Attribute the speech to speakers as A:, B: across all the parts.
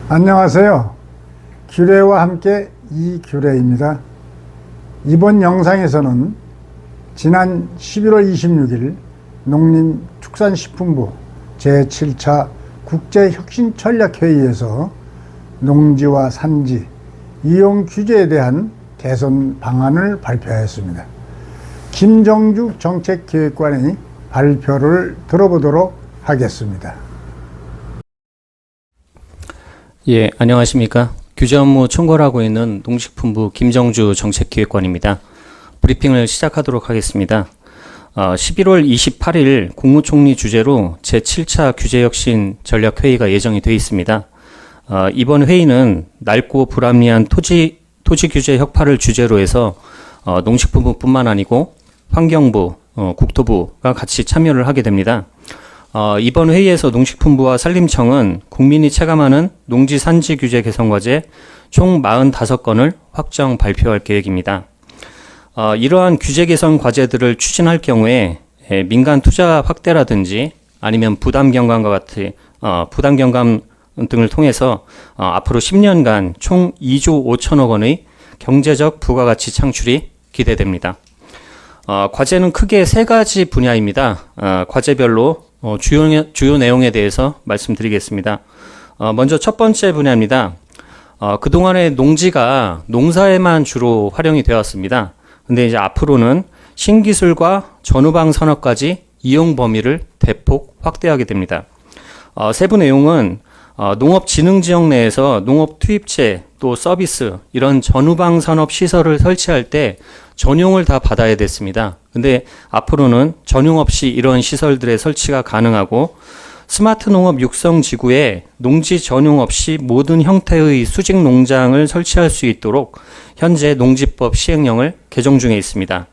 A: 안녕하세요. 규례와 함께 이규례입니다. 이번 영상에서는 지난 11월 26일 농림축산식품부 제7차 국제혁신전략회의에서 농지와 산지 이용 규제에 대한 개선 방안을 발표하였습니다. 김정주 정책기획관의 발표를 들어보도록 하겠습니다.
B: 예, 안녕하십니까. 규제 업무 총괄하고 있는 농식품부 김정주 정책기획관입니다. 브리핑을 시작하도록 하겠습니다. 11월 28일 국무총리 주재로 제7차 규제혁신 전략회의가 예정이 되어 있습니다. 이번 회의는 낡고 불합리한 토지 규제 혁파를 주제로 해서 농식품부뿐만 아니고 환경부, 국토부가 같이 참여를 하게 됩니다. 이번 회의에서 농식품부와 산림청은 국민이 체감하는 농지 산지 규제 개선 과제 총 45건을 확정 발표할 계획입니다. 이러한 규제 개선 과제들을 추진할 경우에 민간 투자 확대라든지 아니면 부담 경감과 같은 부담 경감 등을 통해서 앞으로 10년간 총 2조 5천억 원의 경제적 부가가치 창출이 기대됩니다. 과제는 크게 세 가지 분야입니다. 과제별로 주요 내용에 대해서 말씀드리겠습니다. 먼저 첫 번째 분야입니다. 그동안의 농지가 농사에만 주로 활용이 되었습니다. 근데 이제 앞으로는 신기술과 전후방 산업까지 이용 범위를 대폭 확대하게 됩니다. 세부 내용은 농업진흥지역 내에서 농업 투입체 또 서비스 이런 전후방 산업 시설을 설치할 때 전용을 다 받아야 됐습니다. 근데 앞으로는 전용 없이 이런 시설들의 설치가 가능하고 스마트 농업 육성 지구에 농지 전용 없이 모든 형태의 수직 농장을 설치할 수 있도록 현재 농지법 시행령을 개정 중에 있습니다.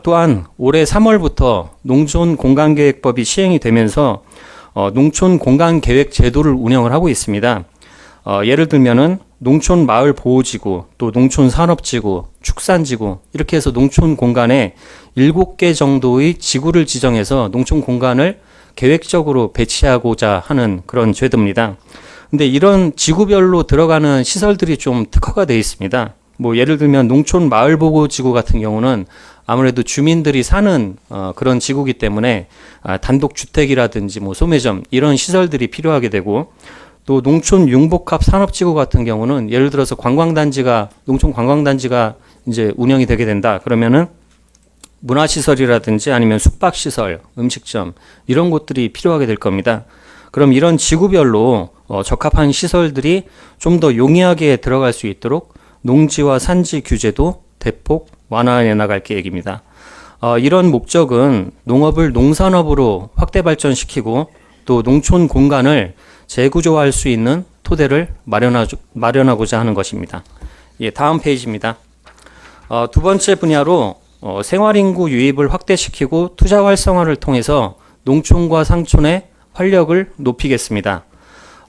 B: 또한 올해 3월부터 농촌 공간계획법이 시행이 되면서 농촌 공간계획 제도를 운영을 하고 있습니다. 예를 들면은 농촌 마을 보호지구, 또 농촌 산업지구, 축산지구 이렇게 해서 농촌 공간에 7개 정도의 지구를 지정해서 농촌 공간을 계획적으로 배치하고자 하는 그런 제도입니다. 근데 이런 지구별로 들어가는 시설들이 좀 특화가 되어 있습니다. 뭐 예를 들면 농촌 마을 보호지구 같은 경우는 아무래도 주민들이 사는 그런 지구이기 때문에 단독주택이라든지 뭐 소매점 이런 시설들이 필요하게 되고 또 농촌 융복합 산업지구 같은 경우는 예를 들어서 농촌 관광단지가 이제 운영이 되게 된다. 그러면은 문화시설이라든지 아니면 숙박시설, 음식점 이런 곳들이 필요하게 될 겁니다. 그럼 이런 지구별로 적합한 시설들이 좀 더 용이하게 들어갈 수 있도록 농지와 산지 규제도 대폭 완화해 나갈 계획입니다. 이런 목적은 농업을 농산업으로 확대 발전시키고 또 농촌 공간을 재구조화할 수 있는 토대를 마련하고자 하는 것입니다. 예, 다음 페이지입니다. 두 번째 분야로 생활인구 유입을 확대시키고 투자 활성화를 통해서 농촌과 상촌의 활력을 높이겠습니다.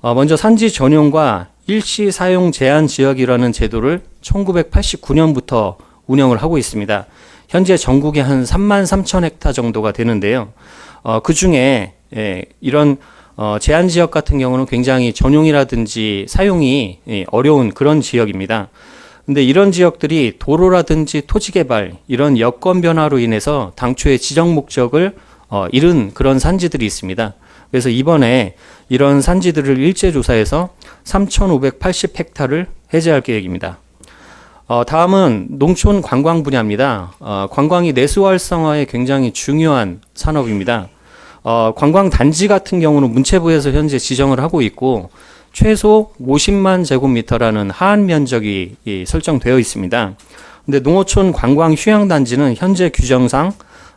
B: 먼저 산지 전용과 일시 사용 제한 지역이라는 제도를 1989년부터 운영을 하고 있습니다. 현재 전국에 한 33,000헥타 정도가 되는데요. 그 중에 이런 제한 지역 같은 경우는 굉장히 전용이라든지 사용이 어려운 그런 지역입니다. 근데 이런 지역들이 도로라든지 토지 개발 이런 여건 변화로 인해서 당초의 지정 목적을 잃은 그런 산지들이 있습니다. 그래서 이번에 이런 산지들을 일제 조사해서 3,580헥타를 해제할 계획입니다. 다음은 농촌 관광 분야입니다. 관광이 내수 활성화에 굉장히 중요한 산업입니다. 관광 단지 같은 경우는 문체부에서 현재 지정을 하고 있고 최소 50만 제곱미터라는 하한 면적이 설정되어 있습니다. 근데 농어촌 관광 휴양 단지는 현재 규정상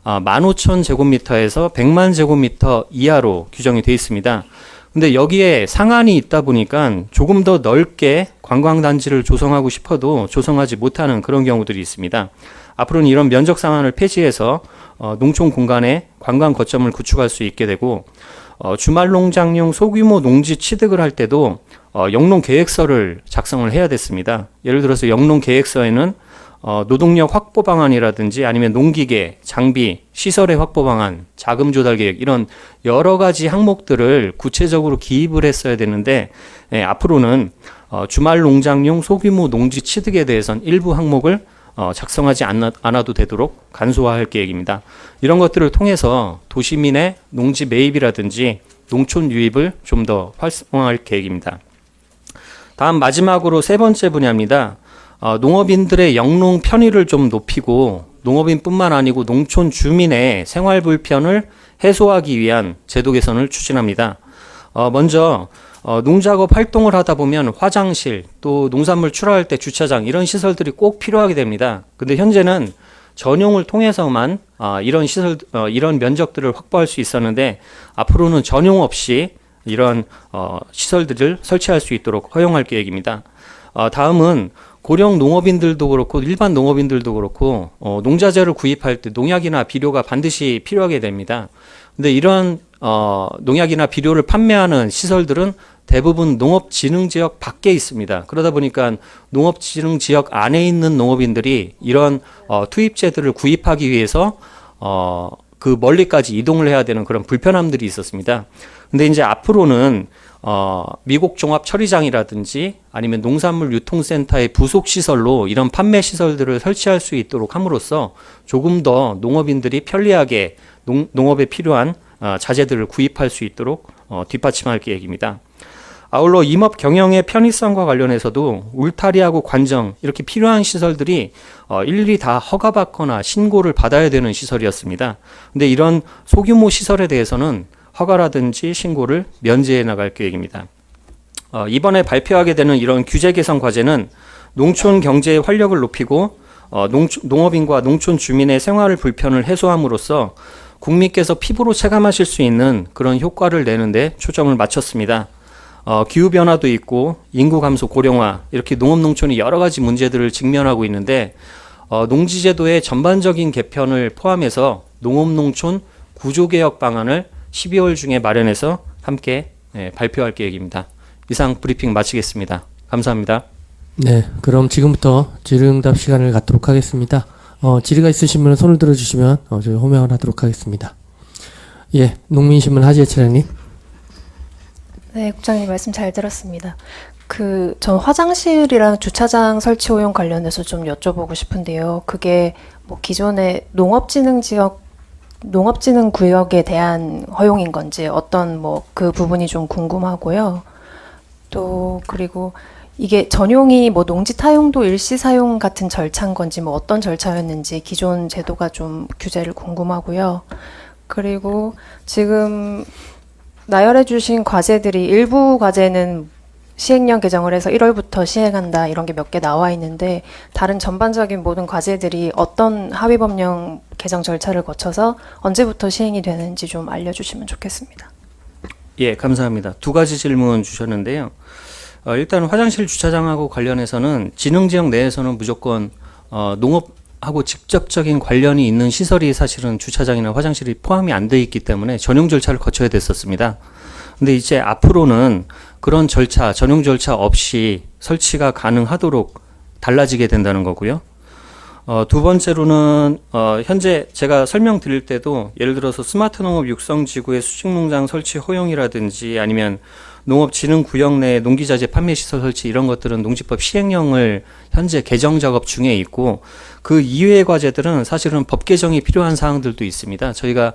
B: 15,000제곱미터에서 100만 제곱미터 이하로 규정이 되어 있습니다. 근데 여기에 상한이 있다 보니까 조금 더 넓게 관광단지를 조성하고 싶어도 조성하지 못하는 그런 경우들이 있습니다. 앞으로는 이런 면적 상한을 폐지해서 농촌 공간에 관광 거점을 구축할 수 있게 되고 주말 농장용 소규모 농지 취득을 할 때도 영농 계획서를 작성을 해야 됐습니다. 예를 들어서 영농 계획서에는 노동력 확보 방안이라든지 아니면 농기계, 장비, 시설의 확보 방안, 자금 조달 계획 이런 여러 가지 항목들을 구체적으로 기입을 했어야 되는데 앞으로는 주말 농장용 소규모 농지 취득에 대해선 일부 항목을 작성하지 않아도 되도록 간소화할 계획입니다. 이런 것들을 통해서 도시민의 농지 매입이라든지 농촌 유입을 좀 더 활성화할 계획입니다. 다음 마지막으로 세 번째 분야입니다. 농업인들의 영농 편의를 좀 높이고 농업인뿐만 아니고 농촌 주민의 생활 불편을 해소하기 위한 제도 개선을 추진합니다. 먼저 농작업 활동을 하다 보면 화장실 또 농산물 출하할 때 주차장 이런 시설들이 꼭 필요하게 됩니다. 근데 현재는 전용을 통해서만 이런 시설 이런 면적들을 확보할 수 있었는데 앞으로는 전용 없이 이런 시설들을 설치할 수 있도록 허용할 계획입니다. 다음은 고령 농업인들도 그렇고 일반 농업인들도 그렇고 농자재를 구입할 때 농약이나 비료가 반드시 필요하게 됩니다. 근데 이런 농약이나 비료를 판매하는 시설들은 대부분 농업진흥지역 밖에 있습니다. 그러다 보니까 농업진흥지역 안에 있는 농업인들이 이런 투입재들을 구입하기 위해서 그 멀리까지 이동을 해야 되는 그런 불편함들이 있었습니다. 근데 이제 앞으로는 미국 종합 처리장이라든지 아니면 농산물 유통센터의 부속 시설로 이런 판매 시설들을 설치할 수 있도록 함으로써 조금 더 농업인들이 편리하게 농업에 필요한 자재들을 구입할 수 있도록 뒷받침할 계획입니다. 아울러 임업 경영의 편의성과 관련해서도 울타리하고 관정 이렇게 필요한 시설들이 일일이 다 허가받거나 신고를 받아야 되는 시설이었습니다. 근데 이런 소규모 시설에 대해서는 허가라든지 신고를 면제해 나갈 계획입니다. 이번에 발표하게 되는 이런 규제 개선 과제는 농촌 경제의 활력을 높이고 농업인과 농촌 주민의 생활 불편을 해소함으로써 국민께서 피부로 체감하실 수 있는 그런 효과를 내는데 초점을 맞췄습니다. 기후변화도 있고 인구 감소 고령화 이렇게 농업 농촌이 여러 가지 문제들을 직면하고 있는데 농지제도의 전반적인 개편을 포함해서 농업 농촌 구조개혁 방안을 12월 중에 마련해서 함께 발표할 계획입니다. 이상 브리핑 마치겠습니다. 감사합니다.
C: 네, 그럼 지금부터 질의응답 시간을 갖도록 하겠습니다. 질의가 있으신 분은 손을 들어주시면 저희 호명을 하도록 하겠습니다. 예, 농민신문 하지혜 차장님.
D: 네, 국장님 말씀 잘 들었습니다. 전 화장실이랑 주차장 설치 허용 관련해서 좀 여쭤보고 싶은데요. 그게 뭐 기존의 농업진흥 구역에 대한 허용인 건지 어떤 뭐 그 부분이 좀 궁금하고요. 또 그리고 이게 전용이 뭐 농지 타용도 일시 사용 같은 절차인 건지 뭐 어떤 절차였는지 기존 제도가 좀 규제를 궁금하고요. 그리고 지금 나열해 주신 과제들이 일부 과제는 시행령 개정을 해서 1월부터 시행한다 이런 게 몇 개 나와 있는데 다른 전반적인 모든 과제들이 어떤 하위법령 개정 절차를 거쳐서 언제부터 시행이 되는지 좀 알려주시면 좋겠습니다.
B: 예, 감사합니다. 두 가지 질문 주셨는데요. 일단 화장실 주차장하고 관련해서는 진흥지역 내에서는 무조건 농업하고 직접적인 관련이 있는 시설이 사실은 주차장이나 화장실이 포함이 안 돼 있기 때문에 전용 절차를 거쳐야 됐었습니다. 근데 이제 앞으로는 그런 절차, 전용 절차 없이 설치가 가능하도록 달라지게 된다는 거고요. 두 번째로는 현재 제가 설명드릴 때도 예를 들어서 스마트 농업 육성지구의 수직농장 설치 허용이라든지 아니면 농업진흥구역 내 농기자재 판매시설 설치 이런 것들은 농지법 시행령을 현재 개정 작업 중에 있고 그 이외의 과제들은 사실은 법 개정이 필요한 사항들도 있습니다. 저희가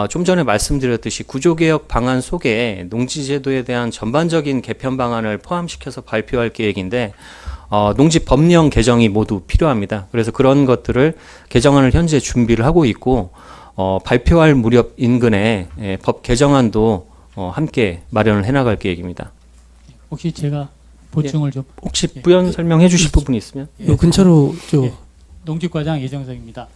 B: 좀 전에 말씀드렸듯이 구조개혁 방안 속에 농지제도에 대한 전반적인 개편 방안을 포함시켜서 발표할 계획인데 농지법령 개정이 모두 필요합니다. 그래서 그런 것들을 개정안을 현재 준비를 하고 있고 발표할 무렵 인근에 법 개정안도 함께 마련을 해나갈 계획입니다.
E: 혹시 제가 보충을 좀
B: 혹시 부연 설명해 주실 부분이 있으면?
C: 요 근처로 좀.
E: 농직과장 이정석입니다.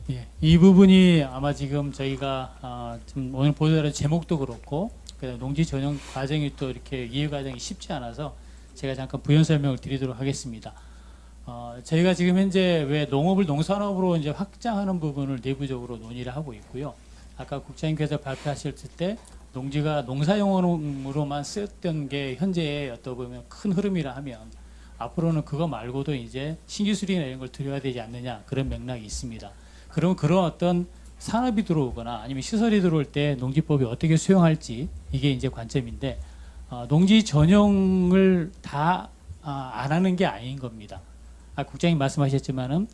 E: 예, 이 부분이 아마 지금 저희가 좀 오늘 보도자료 제목도 그렇고 농지 전용 과정이 또 이렇게 이해 과정이 쉽지 않아서 제가 잠깐 부연 설명을 드리도록 하겠습니다. 저희가 지금 현재 왜 농업을 농산업으로 이제 확장하는 부분을 내부적으로 논의를 하고 있고요. 아까 국장님께서 발표하실 때 농지가 농사용으로만 쓰였던 게 현재의 어떤 보면 큰 흐름이라 하면 앞으로는 그거 말고도 이제 신기술이나 이런 걸 들여야 되지 않느냐 그런 맥락이 있습니다. 그럼 그런 어떤 산업이 들어오거나 아니면 시설이 들어올 때 농지법이 어떻게 수용할지 이게 이제 관점인데 농지 전용을 다 안 하는 게 아닌 겁니다. 국장님 말씀하셨지만은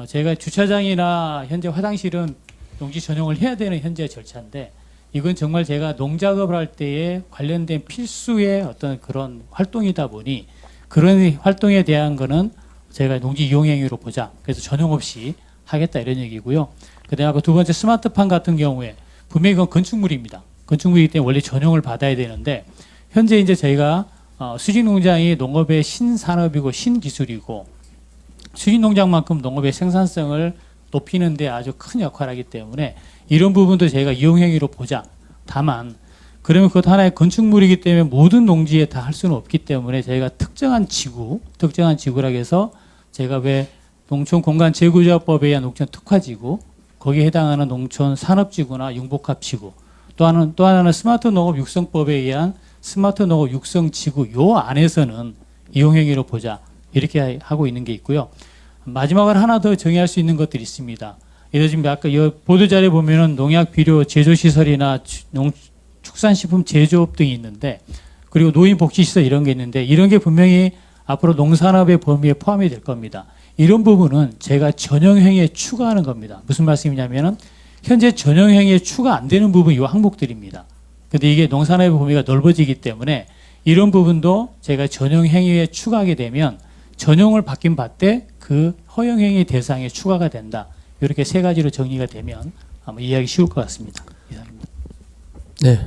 E: 제가 주차장이나 현재 화장실은 농지 전용을 해야 되는 현재 절차인데 이건 정말 제가 농작업을 할 때에 관련된 필수의 어떤 그런 활동이다 보니 그런 활동에 대한 거는 제가 농지 이용행위로 보자. 그래서 전용 없이 하겠다 이런 얘기고요. 그다음에 아까 두 번째 스마트팜 같은 경우에 분명히 그건 건축물입니다. 건축물이기 때문에 원래 전용을 받아야 되는데 현재 이제 저희가 수직농장이 농업의 신산업이고 신기술이고 수직농장만큼 농업의 생산성을 높이는 데 아주 큰 역할을 하기 때문에 이런 부분도 저희가 이용행위로 보자. 다만 그러면 그것 하나의 건축물이기 때문에 모든 농지에 다 할 수는 없기 때문에 저희가 특정한 지구라 해서 제가 왜 농촌 공간 재구조화법에 의한 농촌 특화지구 거기에 해당하는 농촌 산업지구나 융복합지구 또 하나는 스마트 농업 육성법에 의한 스마트 농업 육성지구 요 안에서는 이용행위로 보자 이렇게 하고 있는 게 있고요. 마지막으로 하나 더 정의할 수 있는 것들이 있습니다. 예를 들면 아까 보도자료에 보면은 농약 비료 제조시설이나 축산식품 제조업 등이 있는데 그리고 노인복지시설 이런 게 있는데 이런 게 분명히 앞으로 농산업의 범위에 포함이 될 겁니다. 이런 부분은 제가 전용행위에 추가하는 겁니다. 무슨 말씀이냐면은 현재 전용행위에 추가 안 되는 부분이 이 항목들입니다. 근데 이게 농산업의 범위가 넓어지기 때문에 이런 부분도 제가 전용행위에 추가하게 되면 전용을 받긴 받되 그 허용행위 대상에 추가가 된다. 이렇게 세 가지로 정리가 되면 아마 이해하기 쉬울 것 같습니다. 이상입니다.
C: 네.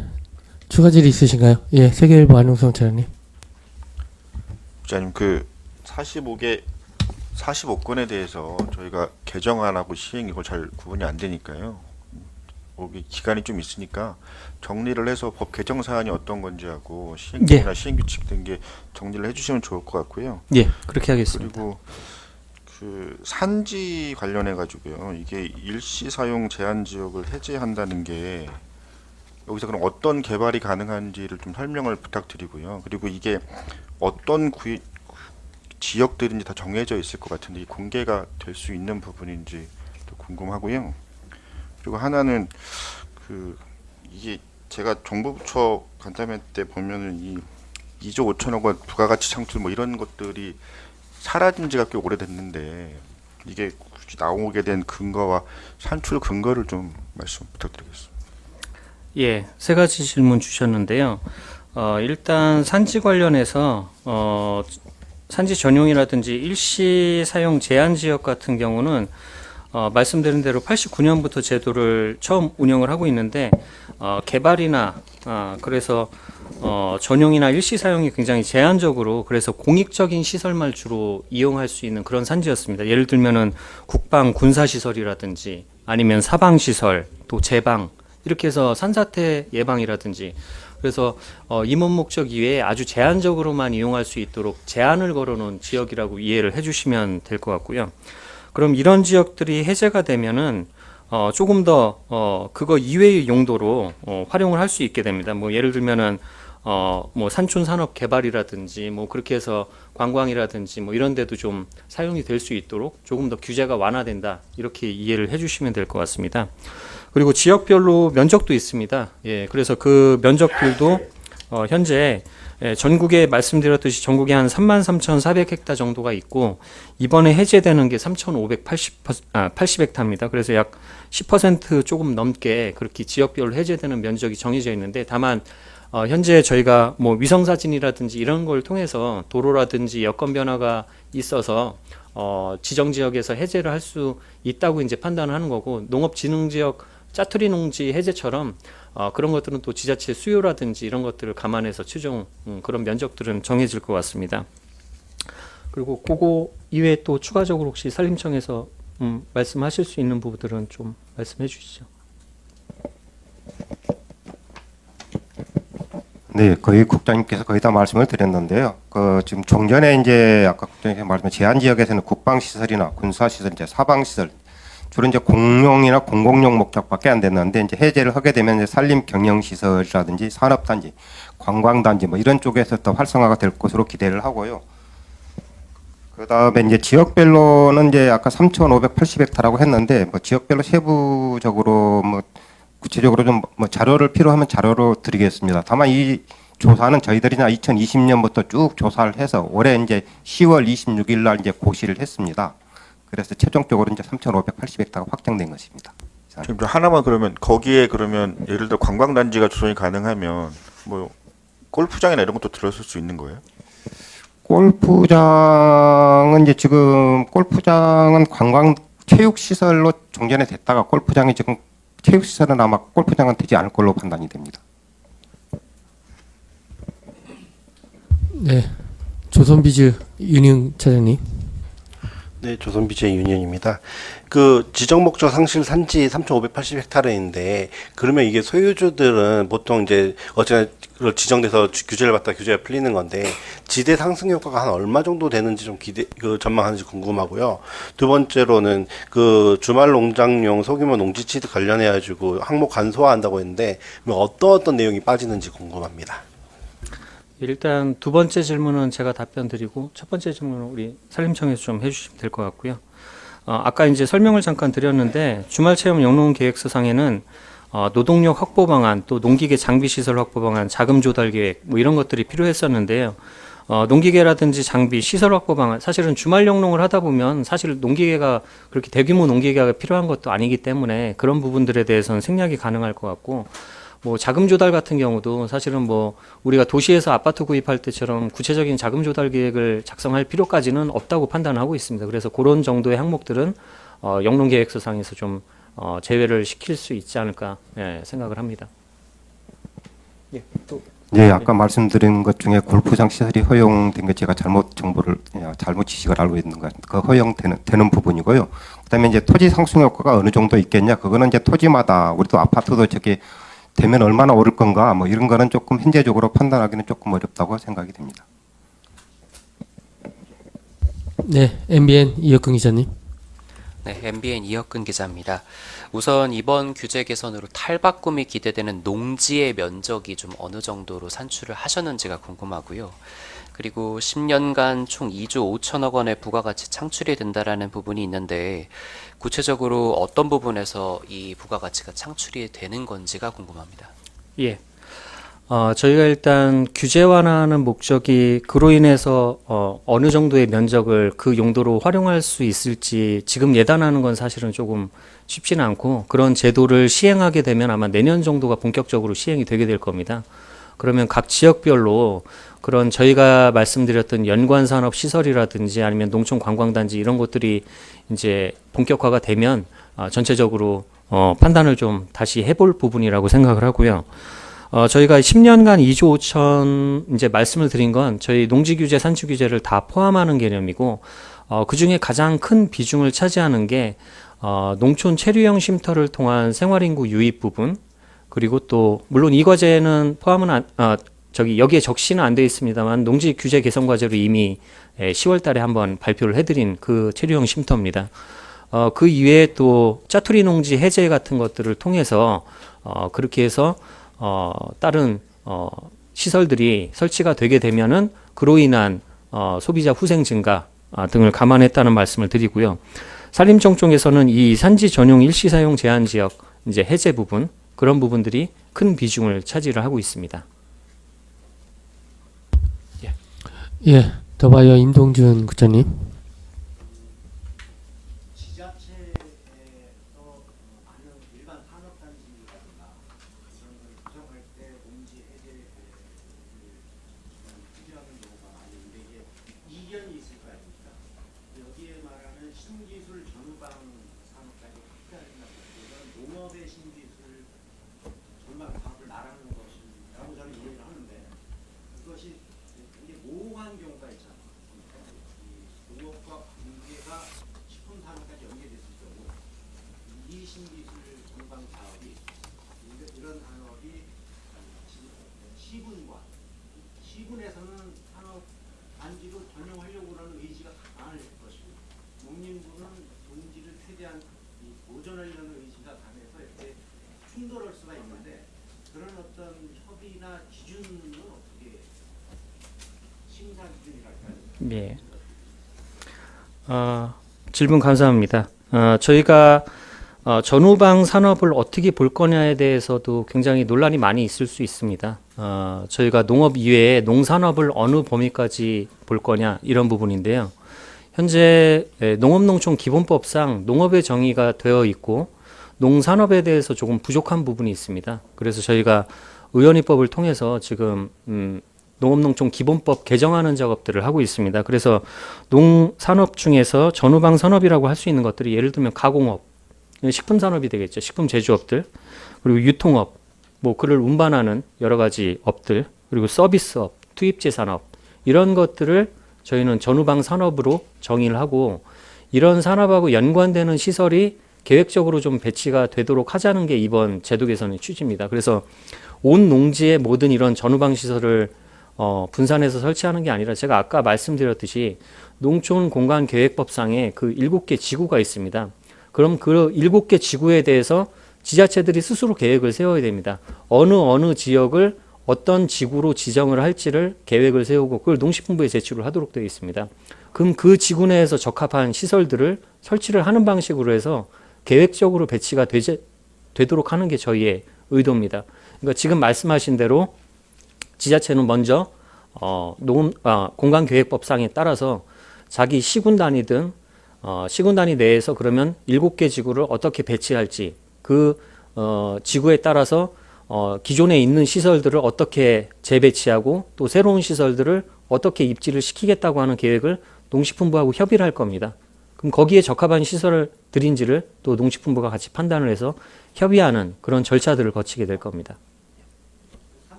C: 추가 질의 있으신가요? 예, 세계일보 안용성 차장님.
F: 부장님 그 45건에 대해서 저희가 개정안하고 시행 이거 잘 구분이 안 되니까요. 거기 기간이 좀 있으니까 정리를 해서 법 개정 사안이 어떤 건지 하고 시행령이나 시행규칙 등 게 정리를 해주시면 좋을 것 같고요.
B: 예, 그렇게 하겠습니다.
F: 그리고 그 산지 관련해 가지고요. 이게 일시 사용 제한 지역을 해제한다는 게 여기서 그럼 어떤 개발이 가능한지를 좀 설명을 부탁드리고요. 그리고 이게 어떤 지역들인지 다 정해져 있을 것 같은데 이 공개가 될 수 있는 부분인지 또 궁금하고요. 그리고 하나는 그 이게 제가 정부부처 간담회 때 보면은 이 2조 5천억 원 부가가치 창출 뭐 이런 것들이 사라진 지가 꽤 오래됐는데 이게 굳이 나오게 된 근거와 산출 근거를 좀 말씀 부탁드리겠습니다.
B: 예, 세 가지 질문 주셨는데요. 일단 산지 관련해서 산지 전용이라든지 일시 사용 제한 지역 같은 경우는 말씀드린 대로 89년부터 제도를 처음 운영을 하고 있는데 개발이나 그래서 전용이나 일시 사용이 굉장히 제한적으로 그래서 공익적인 시설만 주로 이용할 수 있는 그런 산지였습니다. 예를 들면은 국방 군사 시설이라든지 아니면 사방 시설 또 제방 이렇게 해서 산사태 예방이라든지 그래서 임원 목적 이외에 아주 제한적으로만 이용할 수 있도록 제한을 걸어놓은 지역이라고 이해를 해주시면 될 것 같고요. 그럼 이런 지역들이 해제가 되면은 조금 더 그거 이외의 용도로 활용을 할 수 있게 됩니다. 뭐 예를 들면은 뭐 산촌 산업 개발이라든지 뭐 그렇게 해서 관광이라든지 뭐 이런 데도 좀 사용이 될 수 있도록 조금 더 규제가 완화된다. 이렇게 이해를 해 주시면 될 것 같습니다. 그리고 지역별로 면적도 있습니다. 예, 그래서 그 면적들도 현재 전국에 말씀드렸듯이 전국에 한 33,400헥타 정도가 있고 이번에 해제되는 게 3,580헥타입니다. 그래서 약 10% 조금 넘게 그렇게 지역별로 해제되는 면적이 정해져 있는데 다만 현재 저희가 뭐 위성사진이라든지 이런 걸 통해서 도로라든지 여건 변화가 있어서 지정 지역에서 해제를 할 수 있다고 이제 판단을 하는 거고 농업진흥지역 짜투리 농지 해제처럼 그런 것들은 또 지자체 수요라든지 이런 것들을 감안해서 최종 그런 면적들은 정해질 것 같습니다. 그리고 그거 이외에 또 추가적으로 혹시 산림청에서 말씀하실 수 있는 부분들은 좀 말씀해 주시죠.
G: 네, 거의 국장님께서 거의 다 말씀을 드렸는데요. 지금 종전에 이제 아까 국장님께서 말씀한 제한 지역에서는 국방시설이나 군사시설, 이제 사방시설 주로 이제 공용이나 공공용 목적밖에 안 됐는데 이제 해제를 하게 되면 이제 산림 경영시설이라든지 산업단지, 관광단지 뭐 이런 쪽에서 더 활성화가 될 것으로 기대를 하고요. 그다음에 이제 지역별로는 이제 아까 3,580헥타라고 했는데 뭐 지역별로 세부적으로 뭐 구체적으로 좀 뭐 자료를 필요하면 자료로 드리겠습니다. 다만 이 조사는 저희들이 2020년부터 쭉 조사를 해서 올해 이제 10월 26일 날 이제 고시를 했습니다. 그래서 최종적으로 이제 3,580헥타가 확정된 것입니다.
F: 지금 저 하나만 그러면 거기에 그러면 예를 들어 관광단지가 조성이 가능하면 뭐 골프장이나 이런 것도 들어설 수 있는 거예요?
G: 골프장은 이제 지금 골프장은 관광 체육 시설로 종전이 됐다가 골프장이 지금 체육 시설은 아마 골프장은 되지 않을 걸로 판단이 됩니다.
C: 네, 조선비즈 윤영 차장님.
H: 네, 조선비제 유니언입니다. 그 지정 목적 상실 산지 3,580헥타르인데 그러면 이게 소유주들은 보통 이제 어쨌든 지정돼서 규제를 받다 규제가 풀리는 건데 지대 상승 효과가 한 얼마 정도 되는지 좀 전망하는지 궁금하고요. 두 번째로는 그 주말 농장용 소규모 농지 취득 관련해 가지고 항목 간소화한다고 했는데 어떤 내용이 빠지는지 궁금합니다.
B: 일단 두 번째 질문은 제가 답변 드리고 첫 번째 질문은 우리 산림청에서 좀 해주시면 될 것 같고요. 아까 이제 설명을 잠깐 드렸는데 주말 체험 영농 계획서상에는 노동력 확보 방안, 또 농기계 장비 시설 확보 방안, 자금 조달 계획 뭐 이런 것들이 필요했었는데요. 농기계라든지 장비 시설 확보 방안, 사실은 주말 영농을 하다 보면 사실 농기계가 그렇게 대규모 농기계가 필요한 것도 아니기 때문에 그런 부분들에 대해서는 생략이 가능할 것 같고, 뭐 자금 조달 같은 경우도 사실은 뭐 우리가 도시에서 아파트 구입할 때처럼 구체적인 자금 조달 계획을 작성할 필요까지는 없다고 판단하고 있습니다. 그래서 그런 정도의 항목들은 영농 계획서상에서 좀 제외를 시킬 수 있지 않을까 생각을 합니다. 예, 또.
G: 네, 아까 말씀드린 것 중에 골프장 시설이 허용된 게 제가 잘못 지식을 알고 있는 것, 그 허용되는 부분이고요. 그다음에 이제 토지 상승 효과가 어느 정도 있겠냐, 그거는 이제 토지마다 우리도 아파트도 저기 되면 얼마나 오를 건가, 뭐 이런 거는 조금 현재적으로 판단하기는 조금 어렵다고 생각이 됩니다.
C: 네, MBN 이혁근 기자님.
I: 네, MBN 이혁근 기자입니다. 우선 이번 규제 개선으로 탈바꿈이 기대되는 농지의 면적이 좀 어느 정도로 산출을 하셨는지가 궁금하고요. 그리고 10년간 총 2조 5천억 원의 부가가치 창출이 된다라는 부분이 있는데 구체적으로 어떤 부분에서 이 부가가치가 창출이 되는 건지가 궁금합니다.
B: 예. 저희가 일단 규제 완화하는 목적이 그로 인해서 어느 정도의 면적을 그 용도로 활용할 수 있을지 지금 예단하는 건 사실은 조금 쉽지는 않고, 그런 제도를 시행하게 되면 아마 내년 정도가 본격적으로 시행이 되게 될 겁니다. 그러면 각 지역별로 그런 저희가 말씀드렸던 연관 산업 시설이라든지 아니면 농촌 관광단지 이런 것들이 이제 본격화가 되면 전체적으로 판단을 좀 다시 해볼 부분이라고 생각을 하고요. 저희가 10년간 2조 5천 이제 말씀을 드린 건 저희 농지 규제, 산지 규제를 다 포함하는 개념이고, 그 중에 가장 큰 비중을 차지하는 게 농촌 체류형 쉼터를 통한 생활인구 유입 부분, 그리고 또 물론 이 과제는 포함은 여기에 적시는 안 되어 있습니다만 농지 규제 개선 과제로 이미 10월 달에 한번 발표를 해드린 그 체류형 쉼터입니다. 그 이외에 또 짜투리 농지 해제 같은 것들을 통해서 그렇게 해서 다른 시설들이 설치가 되게 되면은 그로 인한 소비자 후생 증가 등을 감안했다는 말씀을 드리고요. 산림청 쪽에서는 이 산지 전용 일시 사용 제한 지역 이제 해제 부분, 그런 부분들이 큰 비중을 차지를 하고 있습니다.
C: 예, 더바이어 임동준 국장님.
B: 예. 질문 감사합니다. 저희가 전후방 산업을 어떻게 볼 거냐에 대해서도 굉장히 논란이 많이 있을 수 있습니다. 저희가 농업 이외에 농산업을 어느 범위까지 볼 거냐 이런 부분인데요. 현재 농업농촌기본법상 농업의 정의가 되어 있고 농산업에 대해서 조금 부족한 부분이 있습니다. 그래서 저희가 의원입법을 통해서 지금 농업농촌기본법 개정하는 작업들을 하고 있습니다. 그래서 농산업 중에서 전후방 산업이라고 할 수 있는 것들이 예를 들면 가공업, 식품산업이 되겠죠. 식품 제조업들, 그리고 유통업, 뭐 그를 운반하는 여러 가지 업들, 그리고 서비스업, 투입제 산업 이런 것들을 저희는 전후방 산업으로 정의를 하고 이런 산업하고 연관되는 시설이 계획적으로 좀 배치가 되도록 하자는 게 이번 제도 개선의 취지입니다. 그래서 온 농지의 모든 이런 전후방 시설을 분산해서 설치하는 게 아니라 제가 아까 말씀드렸듯이 농촌공간계획법상에 그 7개 지구가 있습니다. 그럼 그 7개 지구에 대해서 지자체들이 스스로 계획을 세워야 됩니다. 어느 지역을 어떤 지구로 지정을 할지를 계획을 세우고 그걸 농식품부에 제출을 하도록 되어 있습니다. 그럼 그 지구 내에서 적합한 시설들을 설치를 하는 방식으로 해서 계획적으로 배치가 되도록 하는 게 저희의 의도입니다. 그러니까 지금 말씀하신 대로 지자체는 먼저 공간계획법상에 따라서 자기 시군 단위든 시군 단위 내에서 그러면 7개 지구를 어떻게 배치할지 그 지구에 따라서 기존에 있는 시설들을 어떻게 재배치하고 또 새로운 시설들을 어떻게 입지를 시키겠다고 하는 계획을 농식품부하고 협의를 할 겁니다. 그럼 거기에 적합한 시설들인지를 또 농식품부가 같이 판단을 해서 협의하는 그런 절차들을 거치게 될 겁니다.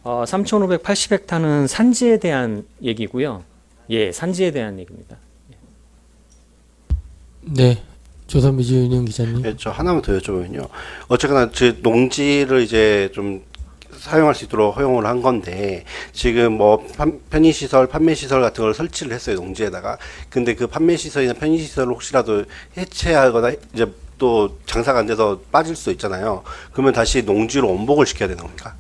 B: 3,580헥타는 산지에 대한 얘기고요. 예, 산지에 대한 얘기입니다.
C: 네, 조선미주 윤영 기자님.
H: 네, 저 하나만 더 여쭤보면요. 어쨌거나 제 농지를 이제 좀 사용할 수 있도록 허용을 한 건데 지금 뭐 편의시설, 판매시설 같은 걸 설치를 했어요 농지에다가. 근데 그 판매시설이나 편의시설을 혹시라도 해체하거나 이제 또 장사가 안 돼서 빠질 수 있잖아요. 그러면 다시 농지로 원복을 시켜야 되는 겁니까?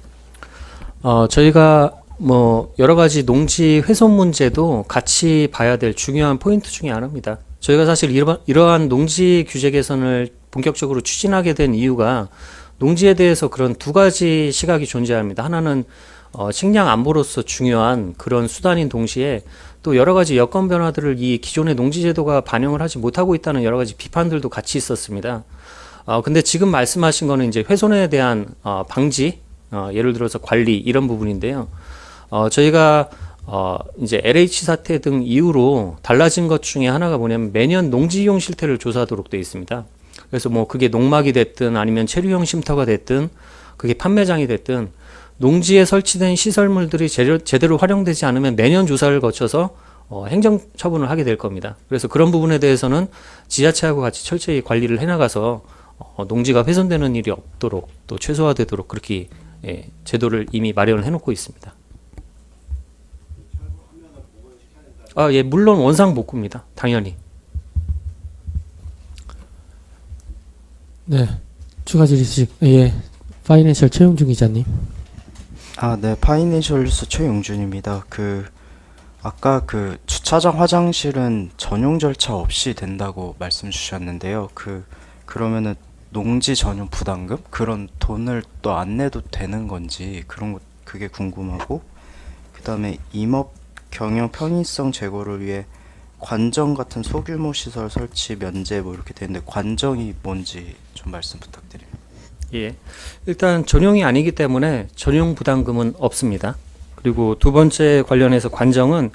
B: 저희가 뭐 여러 가지 농지 훼손 문제도 같이 봐야 될 중요한 포인트 중에 하나입니다. 저희가 사실 이러한 농지 규제 개선을 본격적으로 추진하게 된 이유가 농지에 대해서 그런 두 가지 시각이 존재합니다. 하나는 식량 안보로서 중요한 그런 수단인 동시에 또 여러 가지 여건 변화들을 이 기존의 농지 제도가 반영을 하지 못하고 있다는 여러 가지 비판들도 같이 있었습니다. 근데 지금 말씀하신 거는 이제 훼손에 대한 방지, 예를 들어서 관리 이런 부분인데요. 저희가 이제 LH 사태 등 이후로 달라진 것 중에 하나가 뭐냐면 매년 농지 이용 실태를 조사하도록 되어 있습니다. 그래서 뭐 그게 농막이 됐든 아니면 체류형 쉼터가 됐든 그게 판매장이 됐든 농지에 설치된 시설물들이 제대로 활용되지 않으면 매년 조사를 거쳐서 행정 처분을 하게 될 겁니다. 그래서 그런 부분에 대해서는 지자체하고 같이 철저히 관리를 해나가서 농지가 훼손되는 일이 없도록 또 최소화되도록 그렇게 제도를 이미 마련을 해놓고 있습니다. 예, 물론 원상복구입니다. 당연히.
C: 네, 추가 질의 예, 파이낸셜 최용준 기자님.
J: 네, 파이낸셜 뉴스 최용준입니다. 아까 주차장 화장실은 전용 절차 없이 된다고 말씀 주셨는데요. 그러면은 농지 전용 부담금 그런 돈을 또 안 내도 되는 건지 그게 궁금하고, 그다음에 임업 경영 편의성 제고를 위해 관정 같은 소규모 시설 설치 면제 뭐 이렇게 되는데 관정이 뭔지 좀 말씀 부탁드립니다.
B: 예, 일단 전용이 아니기 때문에 전용 부담금은 없습니다. 그리고 두 번째 관련해서 관정은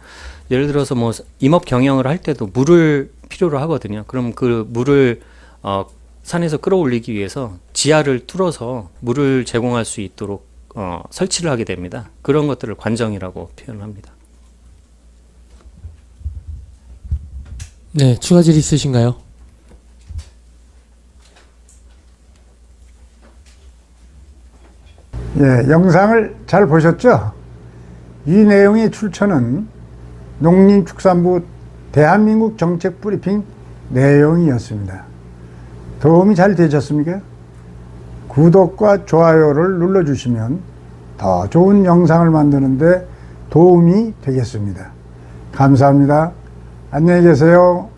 B: 예를 들어서 뭐 임업 경영을 할 때도 물을 필요로 하거든요. 그럼 그 물을 산에서 끌어올리기 위해서 지하를 뚫어서 물을 제공할 수 있도록 설치를 하게 됩니다. 그런 것들을 관정이라고 표현합니다.
C: 네, 추가 질의 있으신가요?
A: 예, 영상을 잘 보셨죠? 이 내용의 출처는 농림축산부 대한민국 정책 브리핑 내용이었습니다. 도움이 잘 되셨습니까? 구독과 좋아요를 눌러주시면 더 좋은 영상을 만드는데 도움이 되겠습니다. 감사합니다. 안녕히 계세요.